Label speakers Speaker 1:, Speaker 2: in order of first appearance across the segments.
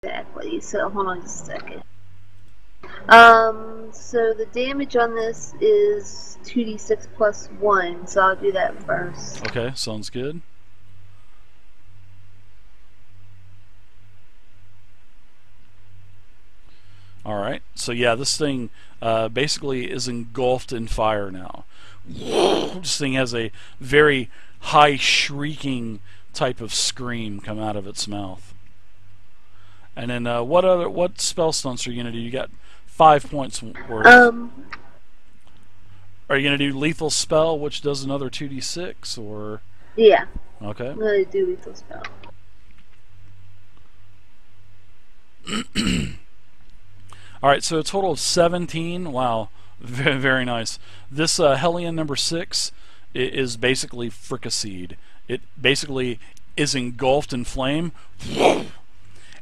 Speaker 1: Exactly. So hold on just a second. So the damage on this is 2d6 plus 1, so I'll do that first.
Speaker 2: Okay, sounds good. Alright, so yeah, this thing basically is engulfed in fire now. This thing has a very high shrieking type of scream come out of its mouth. And then what spell stunts are you going to do? You got 5 points worth. Are you going to do lethal spell, which does another 2d6, or?
Speaker 1: Yeah.
Speaker 2: Okay.
Speaker 1: I'm going to do lethal spell.
Speaker 2: Alright, so a total of 17. Wow, very, very nice. This Hellion number 6 is basically fricasseed. It basically is engulfed in flame,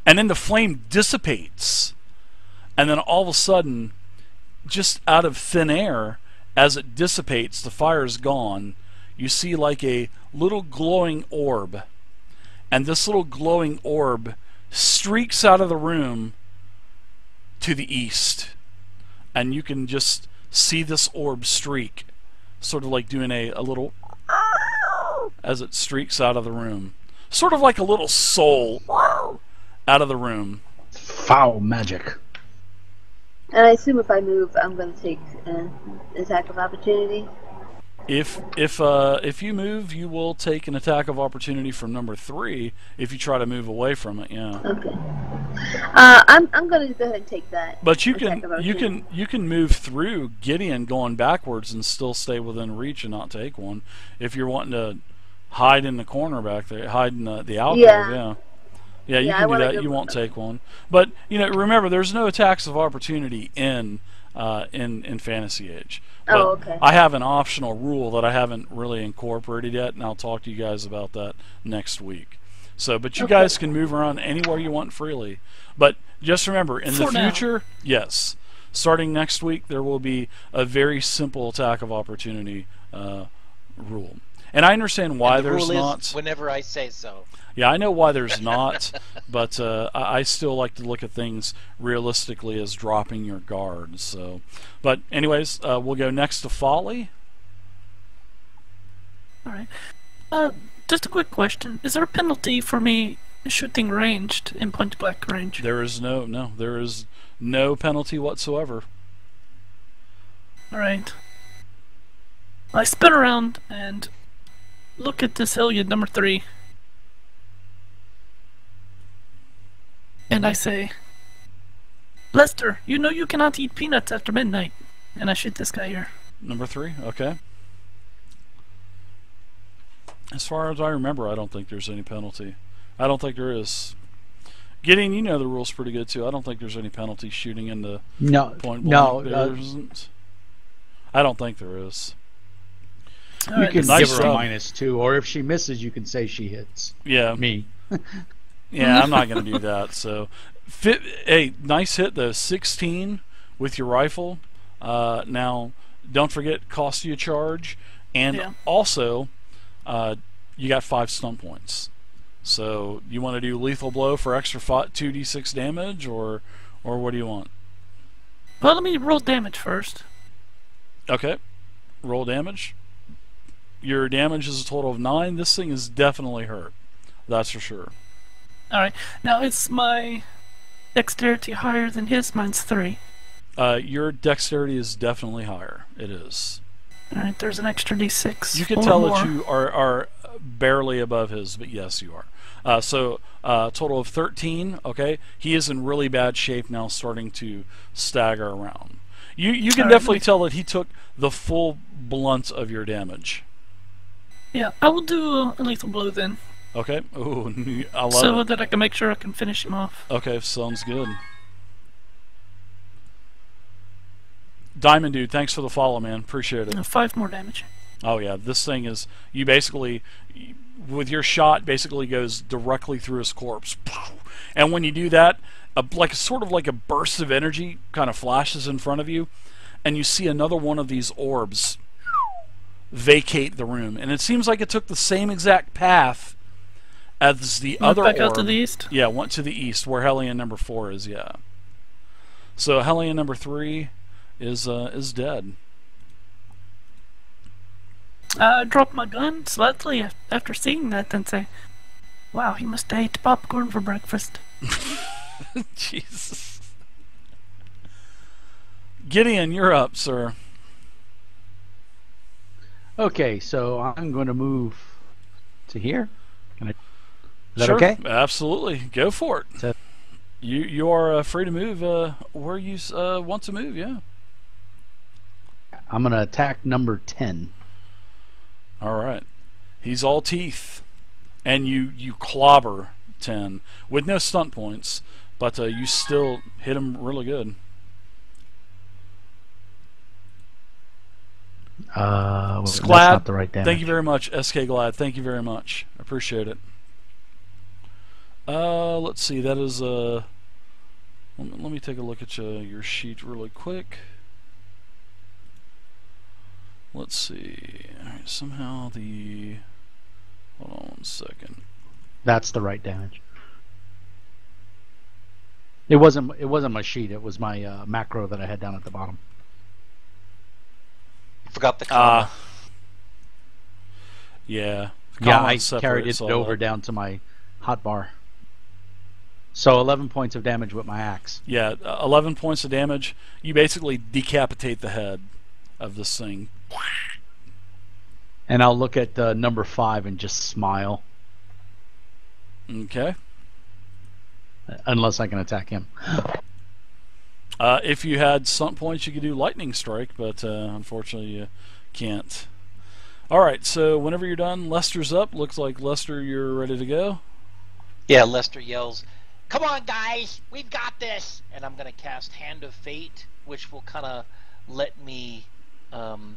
Speaker 2: and then the flame dissipates. And then all of a sudden, just out of thin air, as it dissipates, the fire is gone, you see like a little glowing orb. And this little glowing orb streaks out of the room to the east, and you can just see this orb streak, sort of like doing a little as it streaks out of the room, sort of like a little soul out of the room.
Speaker 3: Foul magic.
Speaker 1: And I assume if I move, I'm going to take an attack of opportunity.
Speaker 2: If you move, you will take an attack of opportunity from number 3 if you try to move away from it. Yeah.
Speaker 1: Okay. I'm going to go ahead and take that.
Speaker 2: But you can move through Gideon going backwards and still stay within reach and not take one. If you're wanting to hide in the corner back there, hide in the alcove. Yeah. Yeah, you can do that. You won't take one. But remember, there's no attacks of opportunity in Fantasy Age. But
Speaker 1: okay.
Speaker 2: I have an optional rule that I haven't really incorporated yet, and I'll talk to you guys about that next week. So, but you guys can move around anywhere you want freely. But just remember, in the future, yes, starting next week, there will be a very simple attack of opportunity rule. And I understand why there's not.
Speaker 4: Whenever I say so.
Speaker 2: Yeah, I know why there's not, but I still like to look at things realistically as dropping your guard. So, but anyways, we'll go next to Folly.
Speaker 5: All right. Just a quick question: is there a penalty for me shooting ranged in point blank range?
Speaker 2: There is there is no penalty whatsoever.
Speaker 5: All right. I spin around and look at this Hellion number 3. And I say, Lester, you know you cannot eat peanuts after midnight. And I shoot this guy here.
Speaker 2: Number 3, okay. As far as I remember, I don't think there's any penalty. I don't think there is. Gideon, you know the rules pretty good too. I don't think there's any penalty shooting in the point blank.
Speaker 3: No,
Speaker 2: there isn't. I don't think there is.
Speaker 3: You can give her a -2, or if she misses, you can say she hits.
Speaker 2: Yeah.
Speaker 3: Me.
Speaker 2: Yeah, I'm not going to do that. So, hey, nice hit though. 16 with your rifle. Now, don't forget, cost you a charge, and also, you got 5 stun points. So, you want to do lethal blow for extra 2d6 damage, or what do you want?
Speaker 5: Well, let me roll damage first.
Speaker 2: Okay, roll damage. Your damage is a total of 9. This thing is definitely hurt. That's for sure.
Speaker 5: Alright, now is my dexterity higher than his? Mine's 3.
Speaker 2: Your dexterity is definitely higher. It is.
Speaker 5: Alright, there's an extra d6.
Speaker 2: You can tell that you are barely above his, but yes, you are. So, total of 13, okay? He is in really bad shape now, starting to stagger around. You can definitely tell that he took the full blunt of your damage.
Speaker 5: Yeah, I will do a lethal blow then.
Speaker 2: Okay. Ooh, I love
Speaker 5: so
Speaker 2: it.
Speaker 5: that I can make sure I can finish him off.
Speaker 2: Okay, sounds good. Diamond Dude, thanks for the follow, man. Appreciate it.
Speaker 5: 5 more damage.
Speaker 2: Oh yeah, this thing is, you basically, with your shot, basically goes directly through his corpse. And when you do that, sort of like a burst of energy kind of flashes in front of you, and you see another one of these orbs vacate the room. And it seems like it took the same exact path As the
Speaker 5: Went
Speaker 2: other
Speaker 5: back
Speaker 2: orb,
Speaker 5: out to the east?
Speaker 2: Yeah, went to the east where Hellion number 4 is, yeah. So Hellion number 3 is dead.
Speaker 5: I dropped my gun slightly after seeing that and say, wow, he must have ate popcorn for breakfast.
Speaker 2: Jesus. Gideon, you're up, sir.
Speaker 3: Okay, so I'm going to move to here. Is that
Speaker 2: Sure,
Speaker 3: okay?
Speaker 2: Absolutely. Go for it.
Speaker 3: So,
Speaker 2: You are free to move where you want to move, yeah.
Speaker 3: I'm going to attack number 10.
Speaker 2: All right. He's all teeth. And you clobber 10 with no stunt points, but you still hit him really good.
Speaker 3: Well, that's
Speaker 2: Glad,
Speaker 3: not the right damage.
Speaker 2: thank you very much, SK Glad. Thank you very much. I appreciate it. Let's see. That is let me take a look at your sheet really quick. Let's see. All right, somehow the. Hold on 1 second.
Speaker 3: That's the right damage. It wasn't my sheet. It was my macro that I had down at the bottom.
Speaker 4: Forgot the comma.
Speaker 2: Yeah.
Speaker 3: Yeah,
Speaker 2: Comma
Speaker 3: I
Speaker 2: separates
Speaker 3: carried it
Speaker 2: all
Speaker 3: over
Speaker 2: that.
Speaker 3: down to my hotbar. So 11 points of damage with my axe.
Speaker 2: Yeah, 11 points of damage. You basically decapitate the head of this thing.
Speaker 3: And I'll look at number 5 and just smile.
Speaker 2: Okay.
Speaker 3: Unless I can attack him.
Speaker 2: If you had stunt points, you could do lightning strike, but unfortunately you can't. All right, so whenever you're done, Lester's up. Looks like Lester, you're ready to go.
Speaker 4: Yeah, Lester yells, "Come on, guys, we've got this!" And I'm gonna cast Hand of Fate, which will kind of let me, kind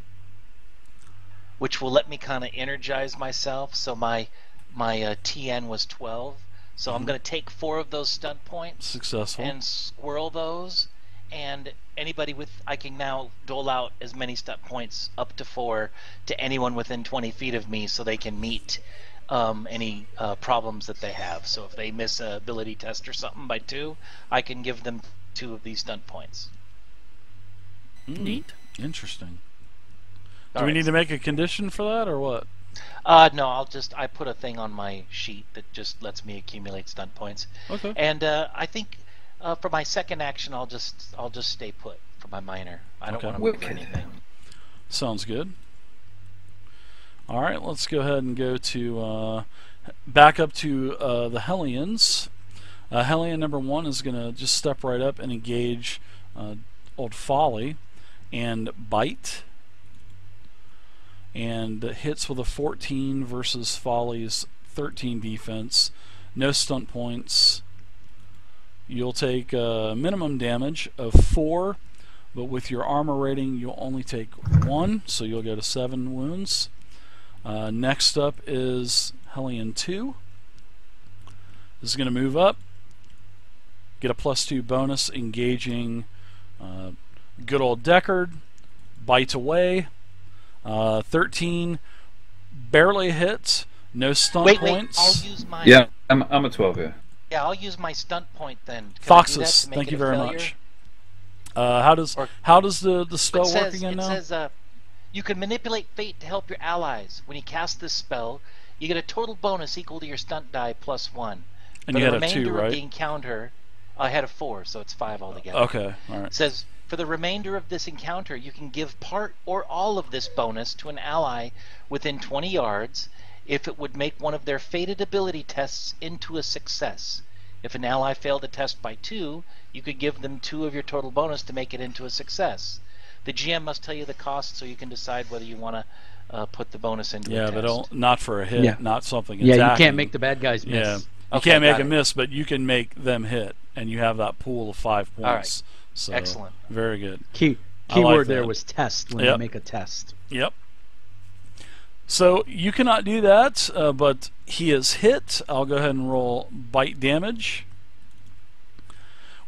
Speaker 4: of energize myself. So my TN was 12. So I'm going to take 4 of those stunt points.
Speaker 2: Successful.
Speaker 4: And squirrel those. And anybody I can now dole out as many stunt points up to 4 to anyone within 20 feet of me so they can meet any problems that they have. So if they miss a ability test or something by 2, I can give them 2 of these stunt points.
Speaker 5: Neat.
Speaker 2: Interesting. Do we need to make a condition for that or what?
Speaker 4: No, I put a thing on my sheet that just lets me accumulate stunt points.
Speaker 2: Okay.
Speaker 4: And I think for my second action, I'll just stay put for my minor. I don't want to move anything.
Speaker 2: Sounds good. All right, let's go ahead and go to back up to the Hellions. Hellion number 1 is going to just step right up and engage old Folly and bite. And hits with a 14 versus Folly's 13 defense. No stunt points. You'll take minimum damage of 4, but with your armor rating you'll only take 1, so you'll go to 7 wounds. Next up is Hellion 2. This is going to move up. Get a +2 bonus engaging good old Deckard. Bite away. 13 barely hits, no stunt points.
Speaker 4: I'll use my.
Speaker 6: Yeah, I'm a 12 here.
Speaker 4: Yeah, I'll use my stunt point then.
Speaker 2: Foxes, thank you very much. How does the spell work again now?
Speaker 4: It says you can manipulate fate to help your allies. When you cast this spell, you get a total bonus equal to your stunt die +1.
Speaker 2: And you had a 2, right?
Speaker 4: Of the encounter, I had a 4, so it's 5 altogether.
Speaker 2: Okay, all right.
Speaker 4: It says, for the remainder of this encounter, you can give part or all of this bonus to an ally within 20 yards if it would make one of their fated ability tests into a success. If an ally failed a test by 2, you could give them 2 of your total bonus to make it into a success. The GM must tell you the cost so you can decide whether you want to put the bonus into a test.
Speaker 2: Yeah, but not for a hit, not something
Speaker 3: attacking.
Speaker 2: Yeah,
Speaker 3: you can't make the bad guys miss.
Speaker 2: Yeah, you can't make a miss, but you can make them hit, and you have that pool of 5 points.
Speaker 4: All right.
Speaker 2: So,
Speaker 4: excellent.
Speaker 2: Very good.
Speaker 3: Keyword there was test when you make a test.
Speaker 2: Yep. So you cannot do that, but he is hit. I'll go ahead and roll bite damage,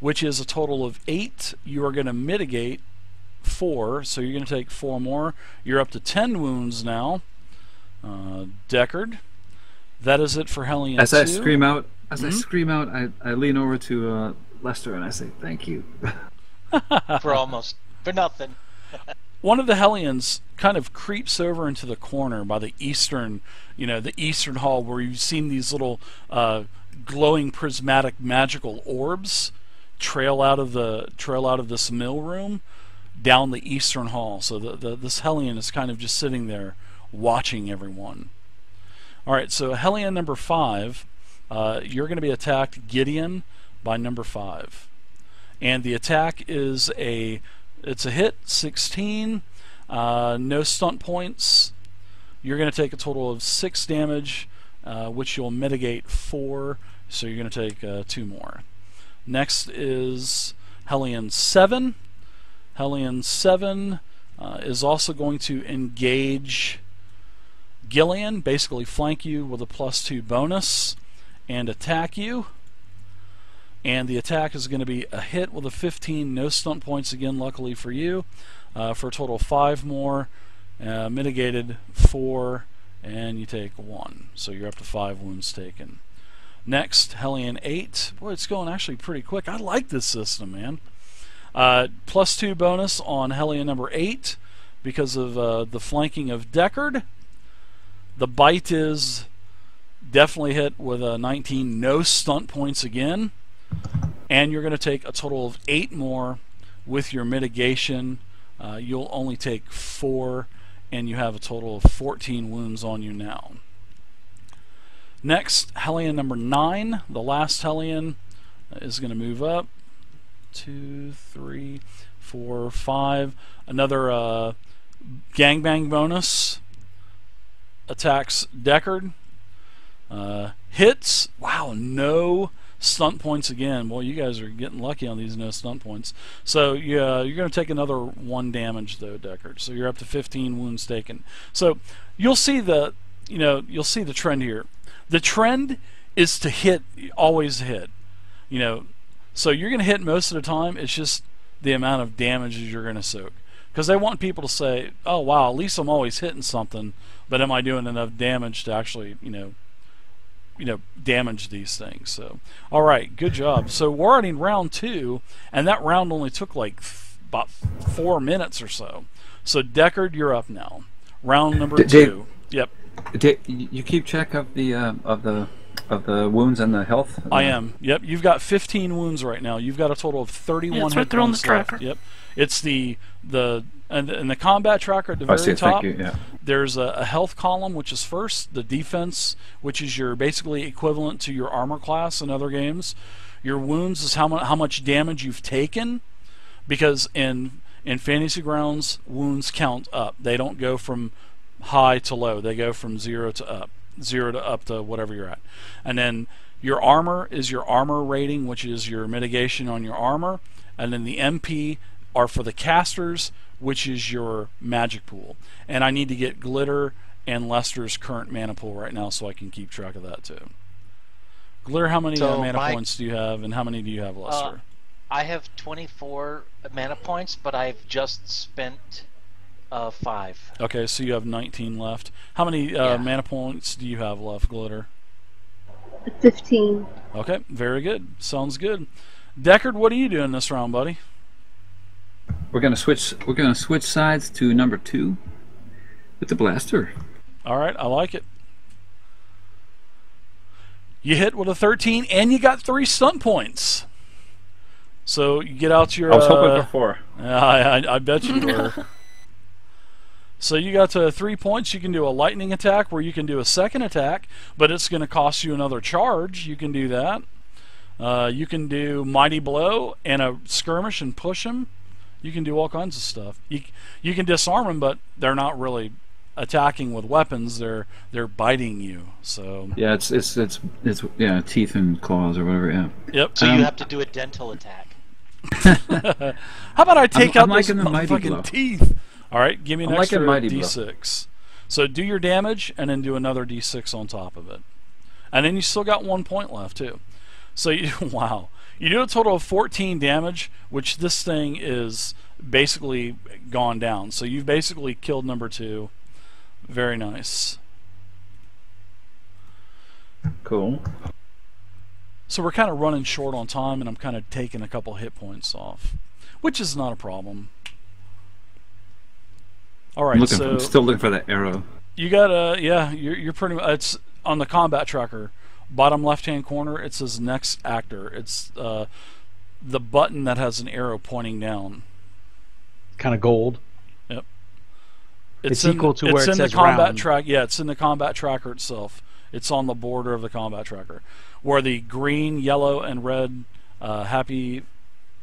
Speaker 2: which is a total of 8. You are going to mitigate 4, so you're going to take 4 more. You're up to 10 wounds now. Deckard. That is it for Hellion
Speaker 6: As
Speaker 2: 2.
Speaker 6: I scream out, I lean over to Lester and I say, "Thank you."
Speaker 4: for nothing.
Speaker 2: One of the Hellions kind of creeps over into the corner by the eastern hall, where you've seen these little glowing prismatic magical orbs trail out of this mill room down the eastern hall. So this Hellion is kind of just sitting there watching everyone. All right, so Hellion number 5, you're going to be attacked, Gideon, by number 5, and the attack is it's a hit, 16, no stunt points. You're going to take a total of 6 damage, which you'll mitigate 4, so you're going to take 2 more. Next is Hellion 7. Hellion 7 is also going to engage Gillian, basically flank you with a +2 bonus, and attack you. And the attack is going to be a hit with a 15, no stunt points again, luckily for you, for a total of 5 more, mitigated 4, and you take 1. So you're up to 5 wounds taken. Next, Hellion 8. Boy, it's going actually pretty quick. I like this system, man. +2 bonus on Hellion number 8 because of the flanking of Deckard. The bite is definitely hit with a 19, no stunt points again. And you're going to take a total of 8 more with your mitigation. You'll only take 4, and you have a total of 14 wounds on you now. Next, Hellion number 9. The last Hellion is going to move up. 2, 3, 4, 5. Another gangbang bonus. Attacks Deckard. Hits. Wow, no stunt points again. Boy, you guys are getting lucky on these no stunt points. So yeah, you're going to take another 1 damage though, Deckard. So you're up to 15 wounds taken. So you'll see the trend here. The trend is to hit, always hit. So you're going to hit most of the time. It's just the amount of damages you're going to soak. Because they want people to say, "Oh wow, at least I'm always hitting something, but am I doing enough damage to actually, damage these things?" So, all right, good job. So we're already in round 2, and that round only took like about 4 minutes or so. So Deckard, you're up now. Round number 2. Yep.
Speaker 6: You keep track of the wounds and the health?
Speaker 2: I am. Yep. You've got 15 wounds right now. You've got a total of 31
Speaker 5: it's
Speaker 2: hit
Speaker 5: right there on the
Speaker 2: points left.
Speaker 5: tracker.
Speaker 2: Yep. It's and the combat tracker at the very top.
Speaker 6: Thank you, yeah.
Speaker 2: There's a health column, which is first. The defense, which is your basically equivalent to your armor class in other games. Your wounds is how much damage you've taken, because in Fantasy Grounds, wounds count up. They don't go from high to low. They go from 0 to up. 0 to up to whatever you're at. And then your armor is your armor rating, which is your mitigation on your armor. And then the MP are for the casters, which is your magic pool. And I need to get Glitter and Lester's current mana pool right now so I can keep track of that too. Glitter, how many mana points do you have, and how many do you have, Lester?
Speaker 4: I have 24 mana points, but I've just spent 5.
Speaker 2: Okay, so you have 19 left. How many mana points do you have left, Glitter?
Speaker 1: 15.
Speaker 2: Okay, very good. Sounds good. Deckard, what are you doing this round, buddy?
Speaker 6: We're gonna switch sides to number 2 with the blaster.
Speaker 2: All right, I like it. You hit with a 13, and you got 3 stunt points. So you get out your.
Speaker 6: I was hoping for 4.
Speaker 2: I bet you were. So you got 3 points. You can do a lightning attack, where you can do a second attack, but it's going to cost you another charge. You can do that. You can do mighty blow and a skirmish and push him. You can do all kinds of stuff. You can disarm them, but they're not really attacking with weapons. They're biting you. So
Speaker 6: yeah, it's teeth and claws or whatever. Yeah.
Speaker 2: Yep.
Speaker 4: So you have to do a dental attack.
Speaker 2: How about I take out those
Speaker 6: mighty
Speaker 2: motherfucking teeth? All right, give me an extra
Speaker 6: mighty
Speaker 2: D6. So do your damage and then do another D6 on top of it, and then you still got 1 point left too. So wow. You do a total of 14 damage, which this thing is basically gone down. So you've basically killed number 2. Very nice.
Speaker 6: Cool.
Speaker 2: So we're kind of running short on time, and I'm kind of taking a couple hit points off, which is not a problem. All right,
Speaker 6: I'm still looking for that arrow.
Speaker 2: You got yeah, you're pretty much, it's on the combat tracker, bottom left-hand corner. It says next actor. It's the button that has an arrow pointing down.
Speaker 3: Kind of gold.
Speaker 2: Yep.
Speaker 3: It's equal to where it
Speaker 2: says
Speaker 3: says
Speaker 2: the combat
Speaker 3: round.
Speaker 2: track. Yeah, it's in the combat tracker itself. It's on the border of the combat tracker, where the green, yellow, and red happy,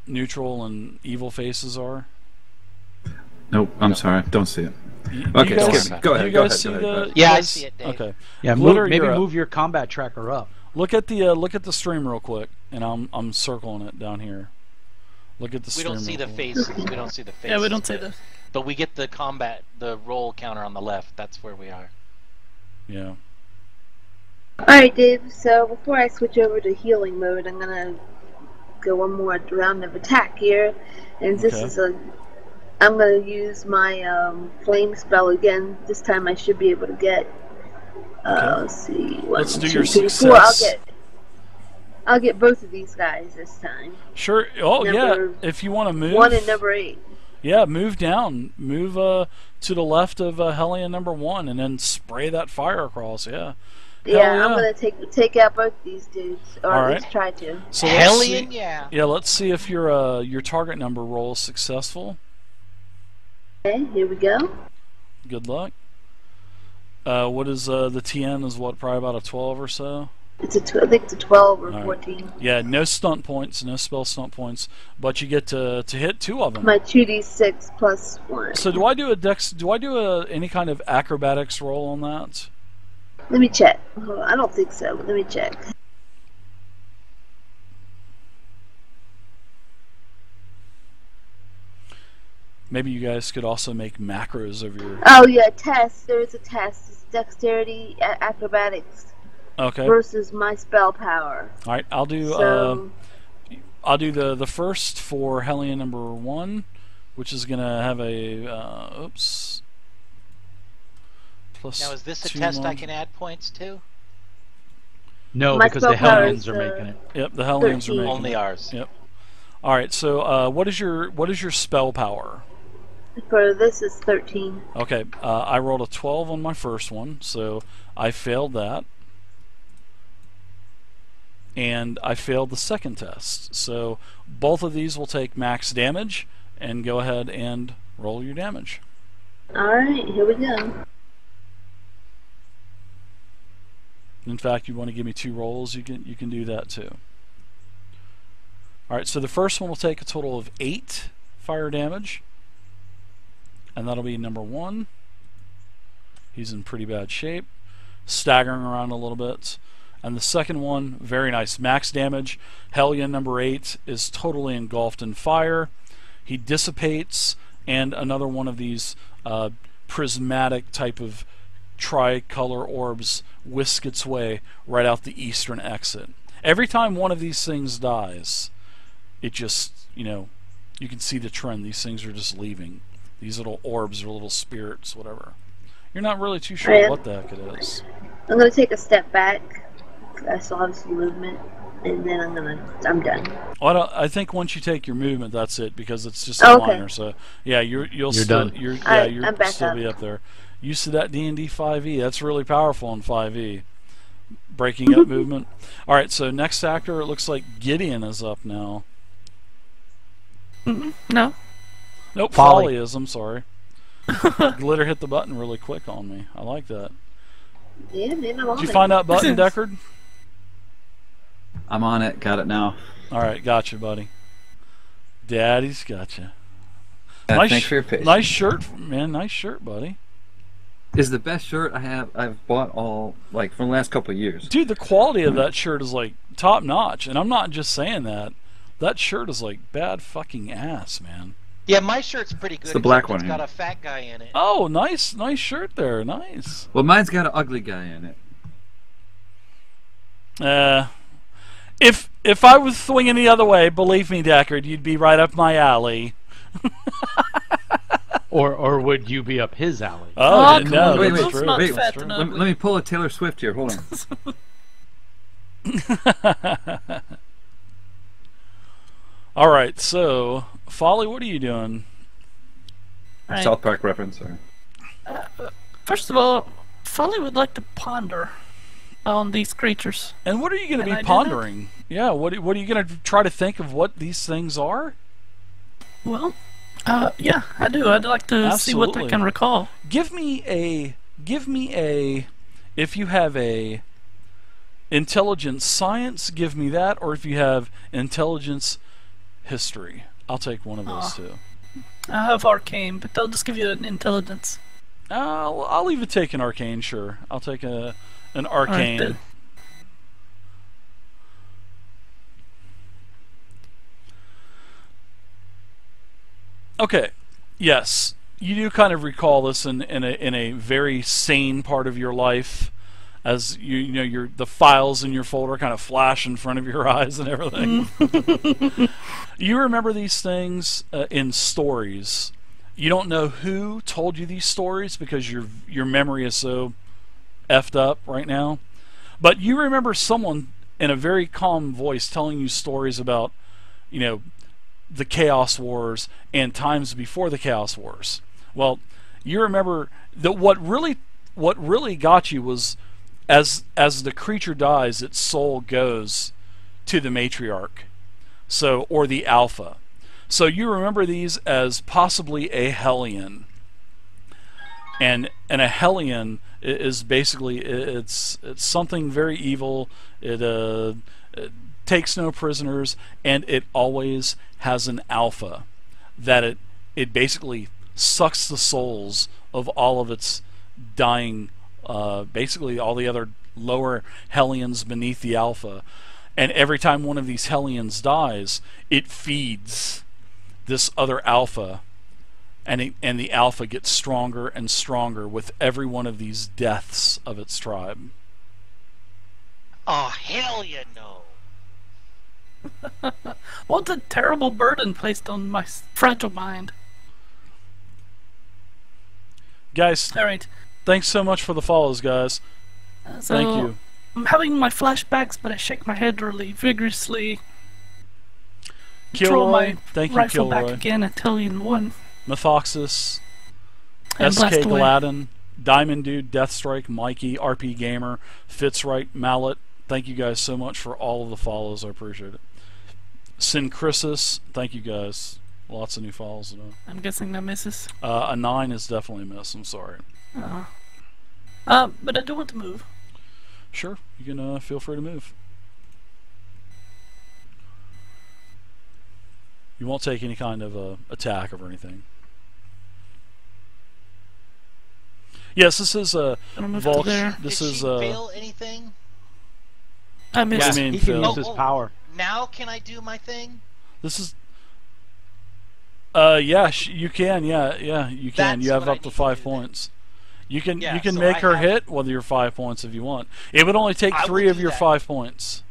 Speaker 2: neutral, and evil faces are.
Speaker 6: Nope, I'm sorry, don't see it.
Speaker 2: Okay,
Speaker 6: Go ahead.
Speaker 2: You
Speaker 6: Go
Speaker 2: guys
Speaker 6: ahead.
Speaker 2: see
Speaker 6: Go
Speaker 2: the?
Speaker 6: ahead.
Speaker 4: Yeah, I
Speaker 2: guys-
Speaker 4: see it, Dave.
Speaker 2: Okay.
Speaker 3: Yeah,
Speaker 2: Glitter,
Speaker 3: maybe
Speaker 2: you're up.
Speaker 3: move your combat tracker up.
Speaker 2: Look at the stream real quick, and I'm circling it down here. Look at the
Speaker 4: We
Speaker 2: stream.
Speaker 4: don't see
Speaker 2: real
Speaker 4: the
Speaker 2: quick.
Speaker 4: faces. We don't see the faces.
Speaker 5: Yeah, we don't say this.
Speaker 4: But we get the the roll counter on the left. That's where we are.
Speaker 2: Yeah.
Speaker 1: Alright, Dave, so before I switch over to healing mode, I'm gonna go one more round of attack here. And this
Speaker 2: Okay.
Speaker 1: is I'm gonna use my flame spell again. This time I should be able to get, let's see, one,
Speaker 2: Let's do
Speaker 1: two,
Speaker 2: your
Speaker 1: three, four.
Speaker 2: success.
Speaker 1: I'll get both of these guys this time.
Speaker 2: Sure. Oh
Speaker 1: Number
Speaker 2: yeah. If you want to move.
Speaker 1: 1 and number 8.
Speaker 2: Yeah, move down. Move to the left of Hellion number 1, and then spray that fire across. Yeah.
Speaker 1: Yeah,
Speaker 2: Hell
Speaker 1: I'm
Speaker 2: yeah.
Speaker 1: gonna take out both these dudes, or
Speaker 2: All
Speaker 1: at
Speaker 2: right.
Speaker 1: least try to.
Speaker 2: So let's
Speaker 4: Hellion,
Speaker 2: see-
Speaker 4: yeah.
Speaker 2: Yeah. Let's see if your target number roll is successful.
Speaker 1: Okay, here we go.
Speaker 2: Good luck. What is the TN? Is what, probably about a 12 or so?
Speaker 1: I think it's a 12 or
Speaker 2: All right.
Speaker 1: 14.
Speaker 2: Yeah, no stunt points, no spell stunt points, but you get to hit 2 of them.
Speaker 1: My 2d6 plus 1.
Speaker 2: So do I do a dex? Do I do any kind of acrobatics roll on that?
Speaker 1: Let me check. Oh, I don't think so. Let me check.
Speaker 2: Maybe you guys could also make macros of your.
Speaker 1: Oh yeah, test. There is a test. It's dexterity acrobatics
Speaker 2: Okay.
Speaker 1: versus my spell power.
Speaker 2: All right. I'll do.
Speaker 1: So
Speaker 2: I'll do the first for Hellion number 1, which is gonna have a oops. Plus
Speaker 4: Now, is this a
Speaker 2: 2
Speaker 4: test I
Speaker 2: mod-
Speaker 4: can add points to?
Speaker 3: No,
Speaker 1: My
Speaker 3: because the
Speaker 1: spell power
Speaker 3: Hellions
Speaker 1: is,
Speaker 3: are making it.
Speaker 2: Yep, the Hellions are
Speaker 1: 13.
Speaker 2: making
Speaker 4: Only
Speaker 2: it.
Speaker 4: ours.
Speaker 2: Yep. All right. So what is your spell power?
Speaker 1: for this is 13.
Speaker 2: Okay, I rolled a 12 on my first one, so I failed that. And I failed the second test. So both of these will take max damage, and go ahead and roll your damage.
Speaker 1: Alright, here we go.
Speaker 2: In fact, you want to give me 2 rolls, you can do that too. Alright, so the first one will take a total of 8 fire damage. And that'll be number 1. He's in pretty bad shape, staggering around a little bit. And the second one, very nice, max damage. Hellion number 8 is totally engulfed in fire. He dissipates, and another one of these prismatic type of tricolor orbs whisk its way right out the eastern exit. Every time one of these things dies, it just, you can see the trend. These things are just leaving. These little orbs or little spirits, whatever. You're not really too sure
Speaker 1: Yeah.
Speaker 2: what the heck it is.
Speaker 1: I'm gonna take a step back. I still have some movement, and then I'm done.
Speaker 2: Well, I think once you take your movement, that's it, because it's just
Speaker 1: Oh,
Speaker 2: a
Speaker 1: okay.
Speaker 2: minor. So yeah, you're
Speaker 3: done.
Speaker 2: You'll
Speaker 1: I'm back
Speaker 2: still
Speaker 1: up.
Speaker 2: be up there. Used to that D&D 5e. That's really powerful in 5e. Breaking up movement. All right, so next actor, it looks like Gideon is up now.
Speaker 5: No.
Speaker 2: Nope,
Speaker 3: Folly.
Speaker 2: Folly is. I'm sorry. Glitter hit the button really quick on me. I like that.
Speaker 1: Yeah, man, I'm on
Speaker 2: Did you
Speaker 1: it.
Speaker 2: find that button, Deckard?
Speaker 6: I'm on it. Got it now.
Speaker 2: All right, gotcha, buddy. Daddy's gotcha.
Speaker 6: Thanks for your patience.
Speaker 2: Nice shirt, man. Nice shirt, buddy.
Speaker 6: Is the best shirt I've bought all for the last couple of years.
Speaker 2: Dude, the quality of that shirt is like top notch, and I'm not just saying that. That shirt is like bad fucking ass, man.
Speaker 4: Yeah, my shirt's pretty good.
Speaker 6: It's the black
Speaker 4: except
Speaker 6: one
Speaker 4: It's
Speaker 6: here.
Speaker 4: got a fat guy in it.
Speaker 2: Oh, nice shirt there. Nice.
Speaker 6: Well, mine's got an ugly guy in it.
Speaker 2: If I was swinging the other way, believe me, Deckard, you'd be right up my alley.
Speaker 3: Or would you be up his alley?
Speaker 2: Oh,
Speaker 5: come
Speaker 2: no,
Speaker 5: on,
Speaker 6: wait,
Speaker 2: that's
Speaker 6: wait,
Speaker 2: true.
Speaker 5: not
Speaker 6: wait,
Speaker 5: fat
Speaker 2: That's
Speaker 5: and
Speaker 2: true.
Speaker 6: Let
Speaker 5: ugly.
Speaker 6: me pull a Taylor Swift here. Hold on.
Speaker 2: All right, so Folly, what are you doing?
Speaker 5: Right.
Speaker 6: South Park reference. Or...
Speaker 5: First of all, Folly would like to ponder on these creatures.
Speaker 2: And what are you going to
Speaker 5: And I
Speaker 2: be
Speaker 5: do
Speaker 2: pondering? Yeah, what are you going to try to think of what these things are?
Speaker 5: Well, yeah, I do. I'd like to see what I
Speaker 2: Absolutely.
Speaker 5: can recall.
Speaker 2: Give me a if you have a intelligence science, give me that, or if you have intelligence history, I'll take one of those two.
Speaker 5: I have arcane, but they'll just give you an intelligence.
Speaker 2: I'll even take an arcane, sure. I'll take an arcane.
Speaker 5: then.
Speaker 2: Okay, yes, you do kind of recall this in a very sane part of your life, as you know the files in your folder kind of flash in front of your eyes and everything. You remember these things in stories. You don't know who told you these stories because your memory is so effed up right now, but you remember someone in a very calm voice telling you stories about, the Chaos Wars and times before the Chaos Wars. Well, you remember that what really got you was as the creature dies, its soul goes to the matriarch, or the alpha. So you remember these as possibly a Hellion, and a Hellion is basically it's something very evil. It takes no prisoners, and it always has an alpha that it basically sucks the souls of all of its dying, basically all the other lower Hellions beneath the alpha. And every time one of these Hellions dies, it feeds this other alpha, and the alpha gets stronger and stronger with every one of these deaths of its tribe.
Speaker 4: Oh, hell you know.
Speaker 5: What a terrible burden placed on my fragile mind.
Speaker 2: Guys,
Speaker 5: Alright,
Speaker 2: thanks so much for the follows, guys.
Speaker 5: so
Speaker 2: Thank you.
Speaker 5: I'm having my flashbacks, but I shake my head really vigorously. Throw
Speaker 2: Kilroy,
Speaker 5: my
Speaker 2: thank you,
Speaker 5: rifle
Speaker 2: Kilroy.
Speaker 5: back again at Hellion 1.
Speaker 2: Methoxis,
Speaker 5: And
Speaker 2: SK
Speaker 5: blast away.
Speaker 2: Gladden, Diamond Dude, Deathstrike, Mikey, RP Gamer, Fitzwright, Mallet. Thank you guys so much for all of the follows. I appreciate it. Syncrisis, thank you guys. Lots of new follows.
Speaker 5: I'm guessing that misses.
Speaker 2: A 9 is definitely a miss. I'm sorry.
Speaker 5: But I do want to move.
Speaker 2: Sure, you can feel free to move. You won't take any kind of attack or anything. Yes, this is
Speaker 5: Gonna move to
Speaker 2: Volk.
Speaker 5: there.
Speaker 2: This
Speaker 4: Did
Speaker 2: is
Speaker 4: she fail anything?
Speaker 5: I missed.
Speaker 2: What do you mean,
Speaker 3: he can
Speaker 2: Phil?
Speaker 3: use his power.
Speaker 4: Now can I do my thing?
Speaker 2: This is. Yeah, you can. Yeah, you can.
Speaker 4: That's
Speaker 2: You have
Speaker 4: what I
Speaker 2: up to
Speaker 4: need to
Speaker 2: 5
Speaker 4: do
Speaker 2: points. You can
Speaker 4: Yeah,
Speaker 2: you can
Speaker 4: so
Speaker 2: make
Speaker 4: I
Speaker 2: her
Speaker 4: have-
Speaker 2: hit with your 5 points if you want. It would only take
Speaker 4: I will
Speaker 2: 3 of
Speaker 4: do
Speaker 2: your
Speaker 4: that.
Speaker 2: 5 points.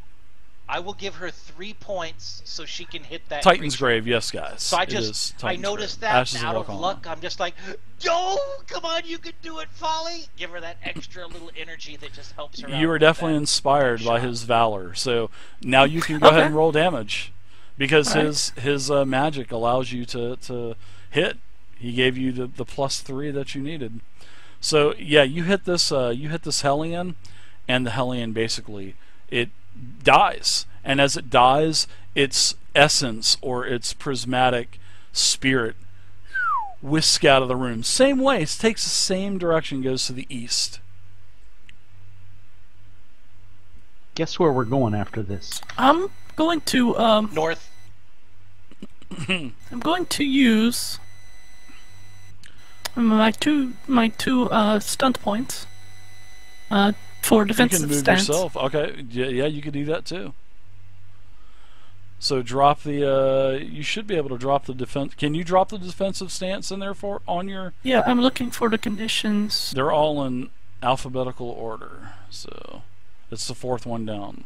Speaker 4: I will give her 3 points so she can hit that
Speaker 2: Titan's
Speaker 4: creature.
Speaker 2: Grave, yes, guys.
Speaker 4: So I
Speaker 2: It is
Speaker 4: just, I
Speaker 2: Titan's
Speaker 4: noticed
Speaker 2: Grave.
Speaker 4: that,
Speaker 2: Ashes
Speaker 4: and out of
Speaker 2: Valkana.
Speaker 4: luck, I'm just like, yo, come on, you can do it, Folly! Give her that extra little energy that just helps her out.
Speaker 2: You were
Speaker 4: with
Speaker 2: definitely
Speaker 4: that
Speaker 2: inspired by
Speaker 4: shot.
Speaker 2: his valor. So now you can go ahead and roll damage, because his magic allows you to hit. He gave you the +3 that you needed. So yeah, you hit this Hellion, and the Hellion basically it dies, and as it dies, its essence or its prismatic spirit whisks out of the room. Same way, it takes the same direction, goes to the east.
Speaker 3: Guess where we're going after this?
Speaker 5: I'm going to
Speaker 4: North.
Speaker 5: I'm going to use my two stunt points for
Speaker 2: You
Speaker 5: defensive
Speaker 2: can move
Speaker 5: stance.
Speaker 2: yourself. Okay, yeah, you can do that too. So drop the. You should be able to drop the defense. Can you drop the defensive stance in there on your?
Speaker 5: Yeah, I'm looking for the conditions.
Speaker 2: They're all in alphabetical order, so it's the 4th one down.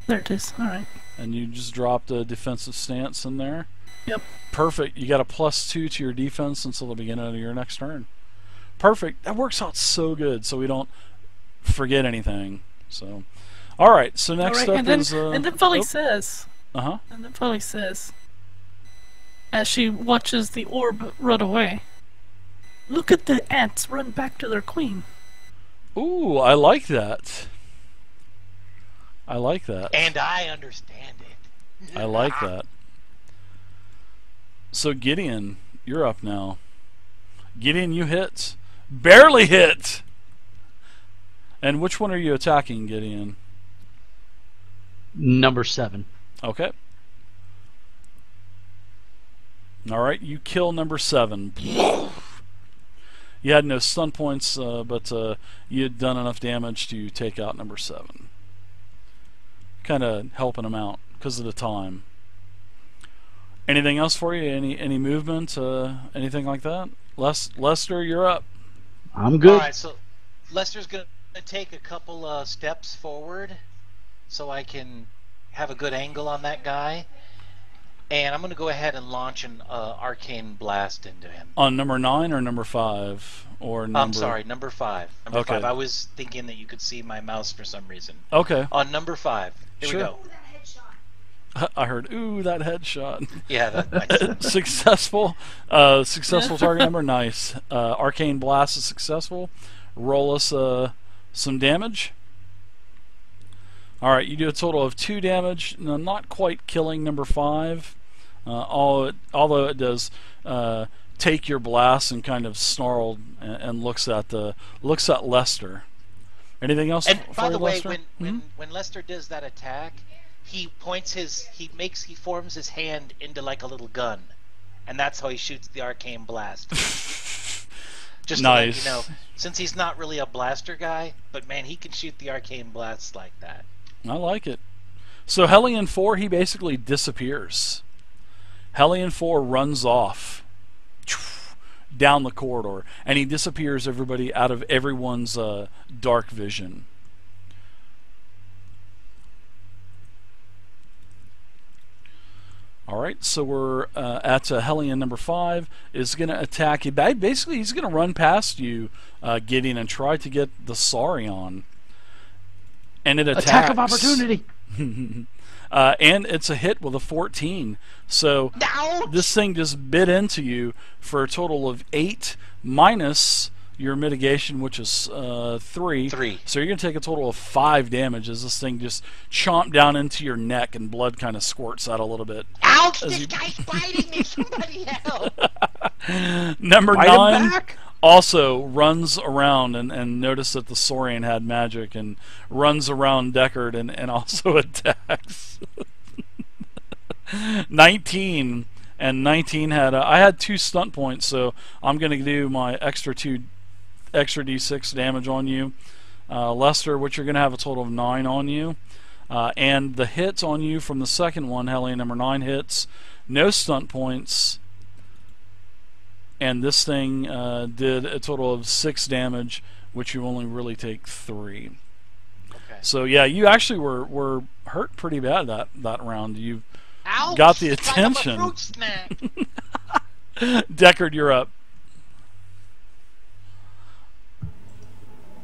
Speaker 5: There it is. All right.
Speaker 2: And you just dropped a defensive stance in there.
Speaker 5: Yep.
Speaker 2: Perfect. You got a +2 to your defense until the beginning of your next turn. Perfect. That works out so good. So we don't forget anything. So, all right. So next
Speaker 5: Alright,
Speaker 2: up
Speaker 5: and then,
Speaker 2: is
Speaker 5: and then Folly says,
Speaker 2: uh-huh.
Speaker 5: and then Folly says, as she watches the orb run away, "Look at the ants run back to their queen."
Speaker 2: Ooh, I like that. I like that.
Speaker 4: And I understand it.
Speaker 2: I like that. So Gideon, you're up now. Gideon, you hit. Barely hit! And which one are you attacking, Gideon?
Speaker 3: Number 7.
Speaker 2: Okay. Alright, you kill number 7. You had no stun points, but you had done enough damage to take out number 7. Kind of helping him out because of the time. Anything else for you? Any movement? Anything like that? Lester, you're up.
Speaker 3: I'm good.
Speaker 4: Alright, so Lester's going to take a couple steps forward so I can have a good angle on that guy. And I'm going to go ahead and launch an arcane blast into him.
Speaker 2: On number 9 or number 5? Or number...
Speaker 4: I'm sorry, number 5. Number
Speaker 2: Okay.
Speaker 4: 5. I was thinking that you could see my mouse for some reason.
Speaker 2: Okay.
Speaker 4: On number 5. Here
Speaker 2: Sure.
Speaker 4: we go.
Speaker 2: I heard, ooh, that headshot.
Speaker 4: Yeah, that's
Speaker 2: Successful. Successful target number. Nice. Arcane Blast is successful. Roll us some damage. Alright, you do a total of 2 damage. No, not quite killing number 5. Although it does take your blast and kind of snarled and looks at Lester. Anything else?
Speaker 4: And
Speaker 2: for
Speaker 4: by
Speaker 2: you,
Speaker 4: the way,
Speaker 2: Lester?
Speaker 4: when Lester does that attack, he forms his hand into like a little gun, and that's how he shoots the arcane blast. Just
Speaker 2: Nice.
Speaker 4: to let you know, since he's not really a blaster guy, but man, he can shoot the arcane blasts like that.
Speaker 2: I like it. So Hellion 4, he basically disappears. Hellion 4 runs off down the corridor, and he disappears everybody out of everyone's dark vision. Alright, so we're at Hellion number 5 is going to attack you. Basically, he's going to run past you, Gideon, and try to get the Saurion. And it attacks.
Speaker 3: Attack of opportunity.
Speaker 2: And it's a hit with a 14. So this thing just bit into you for a total of 8 minus your mitigation, which is 3.
Speaker 4: 3.
Speaker 2: So you're going to take a total of 5 damage as this thing just chomped down into your neck and blood kind of squirts out a little bit.
Speaker 4: Ouch! This guy's biting me! Somebody help!
Speaker 2: Number
Speaker 3: Bite him
Speaker 2: 9
Speaker 3: back.
Speaker 2: also runs around and noticed that the Saurian had magic and runs around Deckard and also attacks. 19 and 19 had I had 2 stunt points, so I'm going to do my extra d6 damage on you. Lester, which you're going to have a total of 9 on you. And the hits on you from the second one, Hellion number 9 hits, no stunt points. And this thing did a total of 6 damage, which you only really take 3.
Speaker 4: Okay.
Speaker 2: So yeah, you actually were hurt pretty bad that round. You
Speaker 4: Ouch!
Speaker 2: got the
Speaker 4: Like I'm a
Speaker 2: attention.
Speaker 4: fruit snack.
Speaker 2: Deckard, you're up.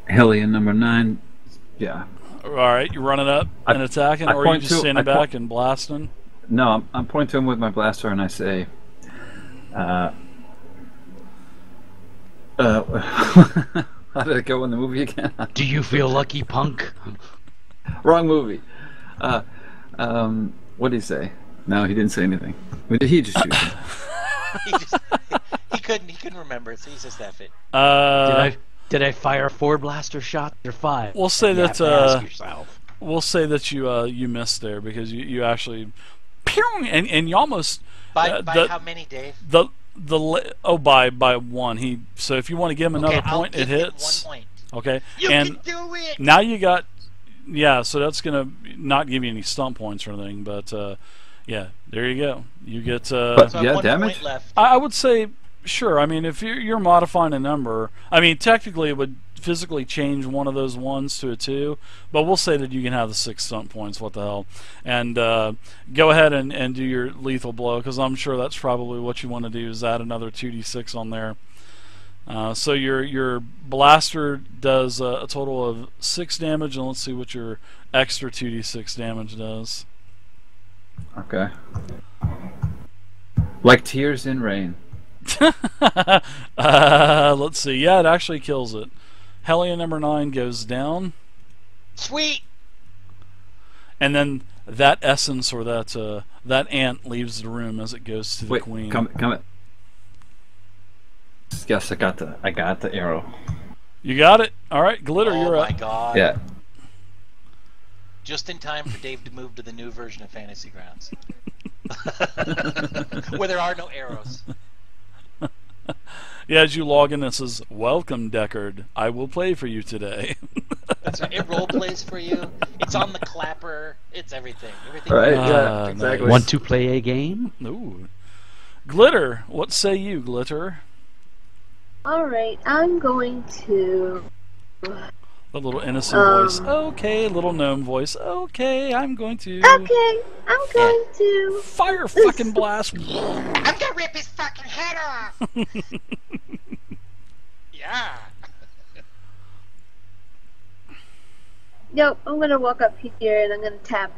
Speaker 6: Hellion number 9. Yeah.
Speaker 2: All right, you're running up and attacking,
Speaker 6: I
Speaker 2: or are you
Speaker 6: point
Speaker 2: just
Speaker 6: to-
Speaker 2: standing
Speaker 6: I point-
Speaker 2: back and blasting?
Speaker 6: No, I'm pointing to him with my blaster and I say, how did it go in the movie again?
Speaker 3: Do you feel lucky, punk?
Speaker 6: Wrong movie. What did he say? No, he didn't say anything. Did he just shoot him?
Speaker 4: he couldn't remember it, so he's just F it.
Speaker 3: Did I fire 4 blaster shots or 5?
Speaker 2: We'll say
Speaker 3: You
Speaker 2: that
Speaker 3: have to ask yourself.
Speaker 2: we'll say that you missed there because you actually, pew, and you almost
Speaker 4: By
Speaker 2: the,
Speaker 4: how many, Dave?
Speaker 2: by 1. So if you want to give him another
Speaker 4: Okay, I'll
Speaker 2: point, it
Speaker 4: give him
Speaker 2: hits.
Speaker 4: 1 point.
Speaker 2: Okay,
Speaker 4: You
Speaker 2: and
Speaker 4: can do it!
Speaker 2: now you got, yeah. So that's gonna not give you any stump points or anything, but yeah, there you go. You get.
Speaker 6: But-
Speaker 4: So I have
Speaker 6: Yeah,
Speaker 4: 1
Speaker 6: damage?
Speaker 4: point left.
Speaker 2: I would say sure. I mean, if you're modifying a number, I mean, technically it would physically change one of those 1s to a 2, but we'll say that you can have the 6 stump points. What the hell? And go ahead and do your lethal blow, because I'm sure that's probably what you want to do, is add another 2d6 on there. So your blaster does a total of 6 damage, and let's see what your extra 2d6 damage does.
Speaker 6: Okay. Like tears in rain.
Speaker 2: Let's see. Yeah, it actually kills it. Hellion number 9 goes down.
Speaker 4: Sweet.
Speaker 2: And then that essence or that ant leaves the room as it goes to the
Speaker 6: Wait,
Speaker 2: queen.
Speaker 6: come. Yes, I got the arrow.
Speaker 2: You got it. All right, Glitter,
Speaker 4: Oh
Speaker 2: you're
Speaker 4: my
Speaker 2: up.
Speaker 4: god.
Speaker 6: Yeah.
Speaker 4: Just in time for Dave to move to the new version of Fantasy Grounds. Where there are no arrows.
Speaker 2: Yeah, as you log in, it says, "Welcome, Deckard. I will play for you today."
Speaker 4: That's right. It role plays for you. It's on the clapper. It's everything. Everything.
Speaker 6: Right.
Speaker 2: Ah,
Speaker 6: Yeah. Exactly.
Speaker 2: nice.
Speaker 3: Want to play a game?
Speaker 2: Ooh. Glitter, what say you, Glitter?
Speaker 1: Alright, I'm going to...
Speaker 2: The little innocent voice. Okay, little gnome voice. Okay, I'm going to...
Speaker 1: Okay, I'm going to...
Speaker 2: Fire fucking blast.
Speaker 4: I'm gonna rip his fucking head off. Yeah.
Speaker 1: Yep, I'm gonna walk up here and I'm gonna tap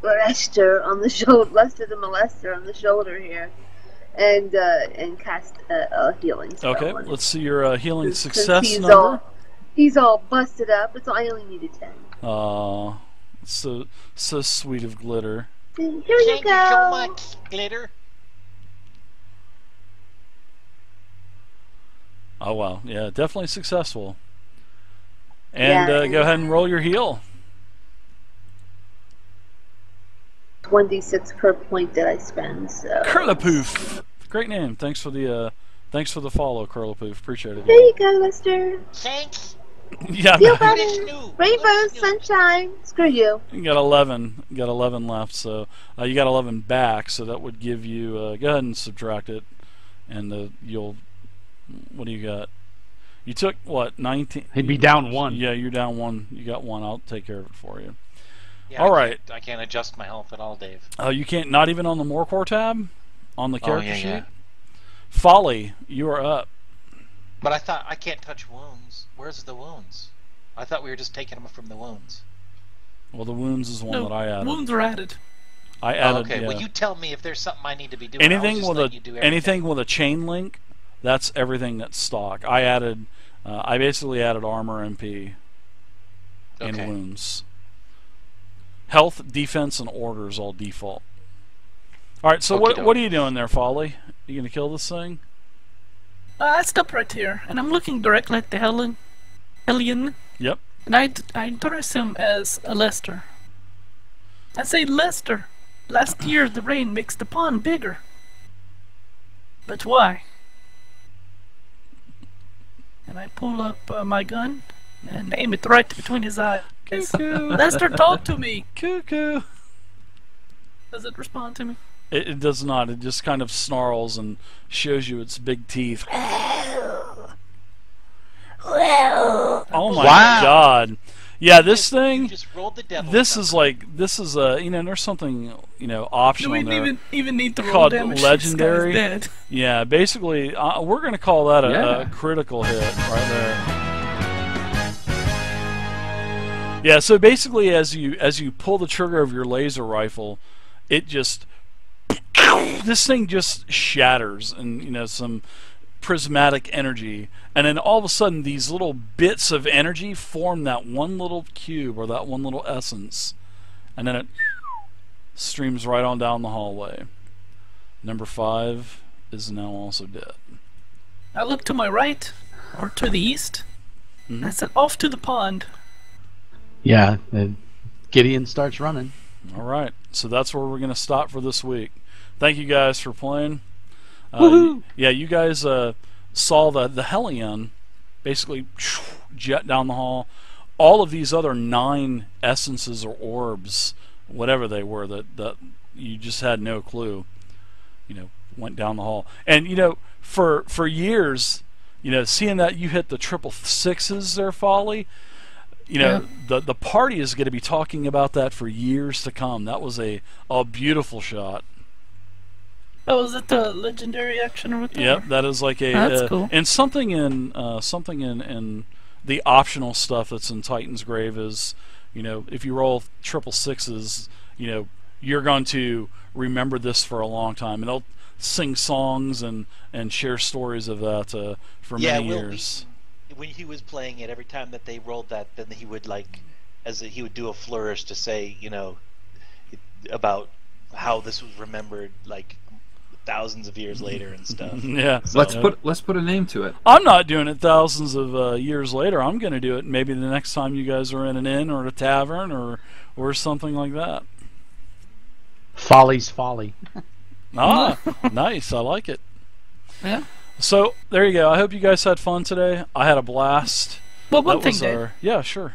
Speaker 1: Lester on the shoulder, Lester the Molester on the shoulder here, and cast a healing spell.
Speaker 2: Okay,
Speaker 1: on him.
Speaker 2: let's see your healing
Speaker 1: Since
Speaker 2: success
Speaker 1: he's
Speaker 2: number.
Speaker 1: He's all busted up. I only need a 10.
Speaker 2: Aw, so sweet of Glitter.
Speaker 1: Here you
Speaker 4: Thank
Speaker 1: go.
Speaker 4: you so much, Glitter.
Speaker 2: Oh wow, yeah, definitely successful. And go ahead and roll your heal.
Speaker 1: 1d6 per point that I spend. So.
Speaker 2: Curlapoof. Great name. Thanks for the follow, Curlapoof. Appreciate it.
Speaker 1: There you go, Lester.
Speaker 4: Thanks.
Speaker 2: Yeah,
Speaker 1: Feel
Speaker 2: man.
Speaker 1: better. Rainbow, sunshine. Screw you.
Speaker 2: You got 11. You got 11 left, so you got 11 back. So that would give you. Go ahead and subtract it, and you'll. What do you got? You took what 19?
Speaker 3: He'd be down 1.
Speaker 2: Yeah, you're down 1. You got 1. I'll take care of it for you.
Speaker 4: Yeah,
Speaker 2: All right.
Speaker 4: I can't adjust my health at all, Dave.
Speaker 2: You can't. Not even on the More Core tab, on the character sheet.
Speaker 4: Yeah.
Speaker 2: Folly, you are up.
Speaker 4: But I thought I can't touch wounds. Where's the wounds? I thought we were just taking them from the wounds.
Speaker 2: Well, the wounds is the one
Speaker 5: No,
Speaker 2: that I added.
Speaker 5: wounds are added.
Speaker 2: I added.
Speaker 4: Oh, okay.
Speaker 2: Yeah.
Speaker 4: Well, you tell me if there's something I need to be doing.
Speaker 2: anything with
Speaker 4: anything
Speaker 2: with a chain link, that's everything that's stock. I added. I basically added armor, MP, and
Speaker 4: Okay.
Speaker 2: wounds. Health, defense, and orders all default. All right. So
Speaker 4: Okey-doke.
Speaker 2: what are you doing there, Folly? You gonna kill this thing?
Speaker 5: I stopped right here, and I'm looking directly at the Hellion,
Speaker 2: Yep.
Speaker 5: and I address him as a Lester. I say, Lester, last year the rain makes the pond bigger. But why? And I pull up my gun and aim it right between his eyes.
Speaker 2: Cuckoo.
Speaker 5: Lester, talk to me.
Speaker 2: Cuckoo.
Speaker 5: Does it respond to me?
Speaker 2: It does not. It just kind of snarls and shows you its big teeth. Oh my god. Yeah, this
Speaker 4: You
Speaker 2: thing.
Speaker 4: just rolled the devil.
Speaker 2: This is there's something
Speaker 5: Do
Speaker 2: optional
Speaker 5: we
Speaker 2: in there
Speaker 5: even need to roll
Speaker 2: called
Speaker 5: damage?
Speaker 2: legendary.
Speaker 5: This guy's dead.
Speaker 2: Yeah, basically, we're gonna call that a
Speaker 6: Yeah.
Speaker 2: critical hit right there. Yeah, so basically, as you pull the trigger of your laser rifle, it just this thing just shatters, and some prismatic energy, and then all of a sudden these little bits of energy form that one little cube or that one little essence, and then it streams right on down the hallway. Number 5 is now also dead.
Speaker 5: I look to my right, or to the east.
Speaker 2: Mhm.
Speaker 5: I said, off to the pond.
Speaker 3: Yeah, and Gideon starts running.
Speaker 2: All right, so that's where we're going to stop for this week. Thank you guys for playing.
Speaker 3: Woohoo!
Speaker 2: Yeah, you guys saw the Hellion basically jet down the hall. All of these other 9 essences or orbs, whatever they were, that you just had no clue, went down the hall. And for years, seeing that you hit the 666s there, Folly. The party is going to be talking about that for years to come. That was a beautiful shot.
Speaker 5: Oh, is it the legendary action or what?
Speaker 2: Yep, that is like a
Speaker 5: That's cool.
Speaker 2: and something in the optional stuff that's in TitansGrave is, if you roll triple sixes, you're going to remember this for a long time, and they'll sing songs and share stories of that for many
Speaker 4: Wil
Speaker 2: years.
Speaker 4: Wheaton, when he was playing it, every time that they rolled that, then he would he would do a flourish to say, about how this was remembered like thousands of years later and stuff.
Speaker 2: Yeah.
Speaker 4: So,
Speaker 6: Let's put a name to it.
Speaker 2: I'm not doing it thousands of years later. I'm going to do it maybe the next time you guys are in an inn or a tavern or something like that.
Speaker 3: Folly's folly.
Speaker 2: Ah, nice. I like it.
Speaker 5: Yeah.
Speaker 2: So there you go. I hope you guys had fun today. I had a blast.
Speaker 5: Well, one
Speaker 2: That
Speaker 5: thing,
Speaker 2: was
Speaker 5: Dave.
Speaker 2: yeah, sure.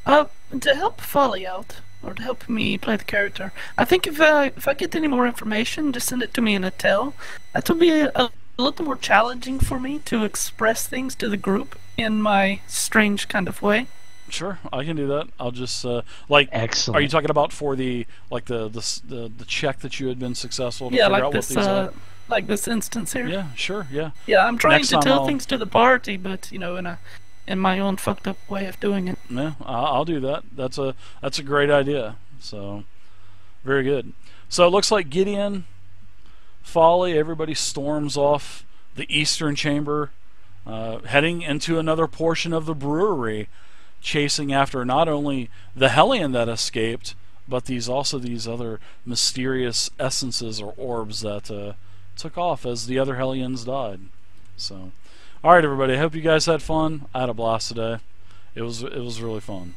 Speaker 5: To help Folly out, or to help me play the character, I think if I get any more information, just send it to me in a tell. That would be a little more challenging for me to express things to the group in my strange kind of way.
Speaker 2: Sure, I can do that. I'll just
Speaker 3: Excellent.
Speaker 2: Are you talking about for the the check that you had been successful to
Speaker 5: Yeah,
Speaker 2: figure
Speaker 5: like
Speaker 2: out
Speaker 5: this,
Speaker 2: what these are?
Speaker 5: like this instance here.
Speaker 2: Yeah, sure, yeah.
Speaker 5: Yeah, I'm trying
Speaker 2: Next
Speaker 5: to
Speaker 2: time
Speaker 5: tell
Speaker 2: I'll-
Speaker 5: things to the party, but in my own fucked up way of doing it.
Speaker 2: Yeah, I'll do that. That's a great idea. So, very good. So it looks like Gideon, Folly, everybody storms off the eastern chamber, heading into another portion of the brewery, chasing after not only the Hellion that escaped, but these other mysterious essences or orbs that took off as the other Hellions died. So, all right, everybody. I hope you guys had fun. I had a blast today. It was really fun.